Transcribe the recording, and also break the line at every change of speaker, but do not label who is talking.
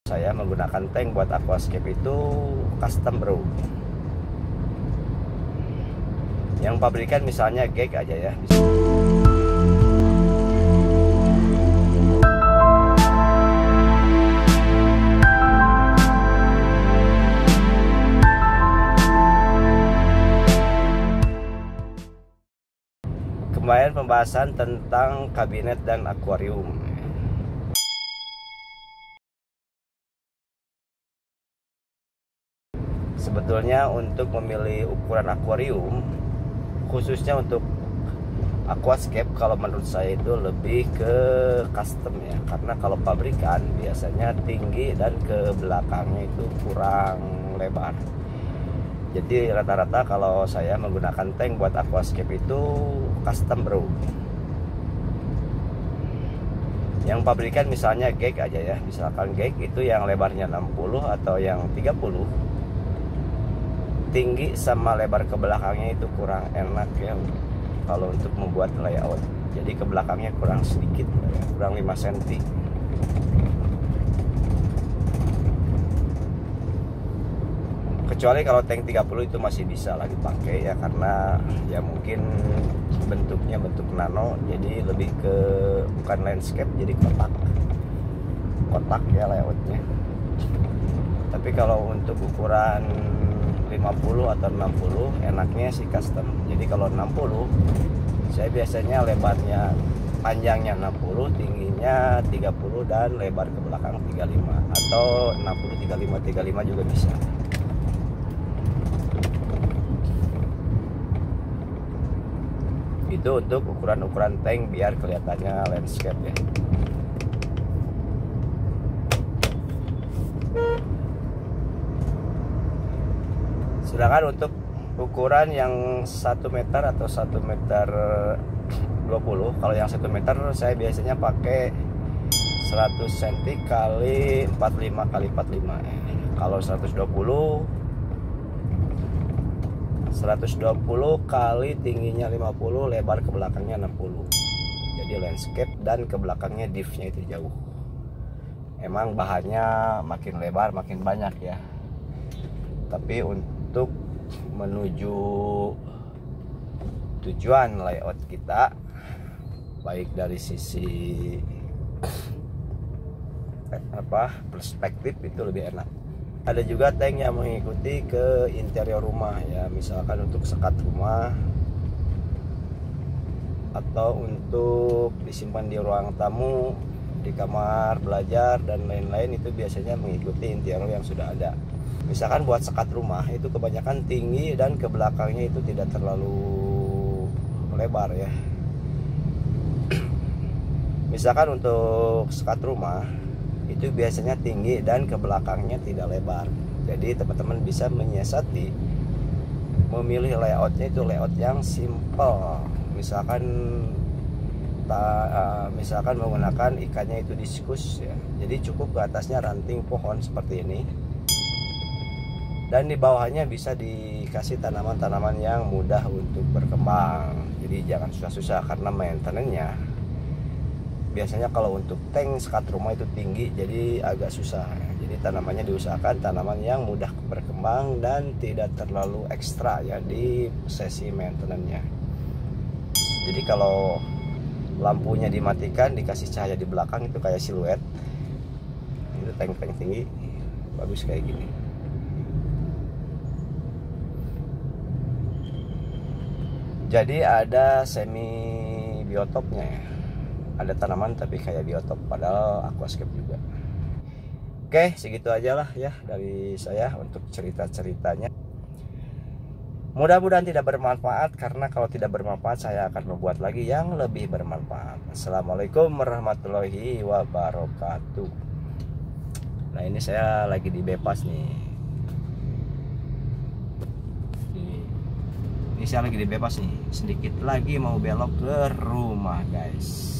Saya menggunakan tank buat aquascape itu custom bro. Yang pabrikan misalnya GEG aja ya. Kemarin pembahasan tentang kabinet dan akuarium. Sebetulnya untuk memilih ukuran akuarium, khususnya untuk aquascape, kalau menurut saya itu lebih ke custom ya. Karena kalau pabrikan biasanya tinggi dan ke belakangnya itu kurang lebar. Jadi rata-rata kalau saya menggunakan tank buat aquascape itu custom bro. Yang pabrikan misalnya GEG aja ya. Misalkan GEG itu yang lebarnya 60 atau yang 30, tinggi sama lebar ke belakangnya itu kurang enak ya kalau untuk membuat layout. Jadi ke belakangnya kurang sedikit ya, kurang 5 cm. Kecuali kalau tank 30 itu masih bisa lah dipakai ya, karena ya mungkin bentuknya bentuk nano, jadi lebih ke bukan landscape, jadi kotak ya layoutnya. Tapi kalau untuk ukuran 50 atau 60 enaknya sih custom. Jadi kalau 60 saya biasanya lebarnya, panjangnya 60, tingginya 30 dan lebar ke belakang 35, atau 60 35 juga bisa. Itu untuk ukuran-ukuran tank biar kelihatannya landscape ya. Sedangkan untuk ukuran yang 1 meter atau 1 meter 20, kalau yang 1 meter saya biasanya pakai 100 cm kali 45 kali 45. Kalau 120 kali tingginya 50, lebar ke belakangnya 60. Jadi landscape dan ke belakangnya div-nya itu jauh. Emang bahannya makin lebar makin banyak ya. Tapi untuk menuju tujuan layout kita, baik dari sisi perspektif itu lebih enak. Ada juga tank yang mengikuti ke interior rumah ya, misalkan untuk sekat rumah atau untuk disimpan di ruang tamu, di kamar belajar dan lain-lain, itu biasanya mengikuti interior yang sudah ada. Misalkan buat sekat rumah itu kebanyakan tinggi dan ke belakangnya itu tidak terlalu lebar ya. Misalkan untuk sekat rumah itu biasanya tinggi dan ke belakangnya tidak lebar. Jadi teman-teman bisa menyiasati memilih layoutnya itu layout yang simple. Misalkan menggunakan ikannya itu diskus ya. Jadi cukup ke atasnya ranting pohon seperti ini. Dan di bawahnya bisa dikasih tanaman-tanaman yang mudah untuk berkembang. Jadi jangan susah-susah, karena maintenance-nya biasanya kalau untuk tank sekat rumah itu tinggi, jadi agak susah. Jadi tanamannya diusahakan tanaman yang mudah berkembang dan tidak terlalu ekstra ya di sesi maintenance-nya. Jadi kalau lampunya dimatikan, dikasih cahaya di belakang itu kayak siluet. Itu tank-tank tinggi bagus kayak gini. Jadi ada semi biotopnya ya. Ada tanaman tapi kayak biotop, padahal aquascape juga. Oke, segitu aja lah ya dari saya untuk cerita-ceritanya. Mudah-mudahan tidak bermanfaat, karena kalau tidak bermanfaat saya akan membuat lagi yang lebih bermanfaat. Assalamualaikum warahmatullahi wabarakatuh. Nah, ini saya lagi di bypass nih. Ini saya lagi di bypass nih. Sedikit lagi mau belok ke rumah guys.